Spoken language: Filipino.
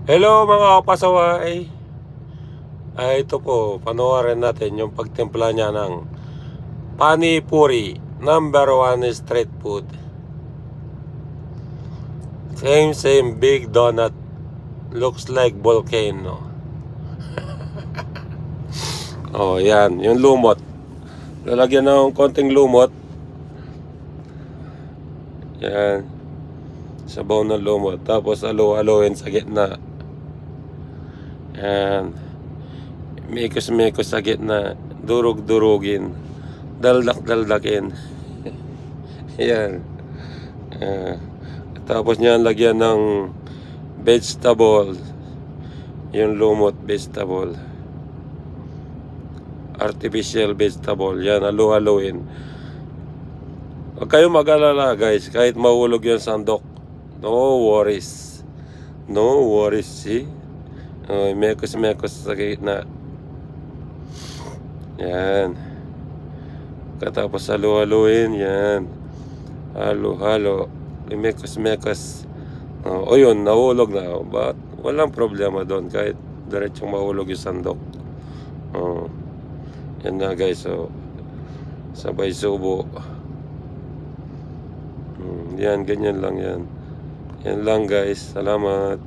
Hello mga kapasaway. Ito po, panoorin natin yung pagtimpla niya ng Pani Puri, number 1 street food. Same big donut, looks like volcano. Oh, yan, yung lumot. Lalagyan ng konting lumot. Yan. Sabaw ng lumot. Tapos alo-aloin sa gitna. Yan. Mekos-mekos sa gitna. Durug-durugin. Daldak-daldakin. Yan. Tapos niyan lagyan ng vegetable. Yung lumot vegetable. Artificial vegetable. Yan, halo-haloin. Huwag kayong mag-alala guys. Kahit mahulog yung sandok, no worries. No worries, see? Mekos-mekos sa gitna. Yan. Katapos halo-haloin. Yan. Halo-halo. Mekos-mekos. O yun, nahulog na. But walang problema doon. Kahit diretsong mahulog yung sandok. Yan na guys. So, sabay subo. Yan, ganyan lang yan. Yan lang guys. Salamat.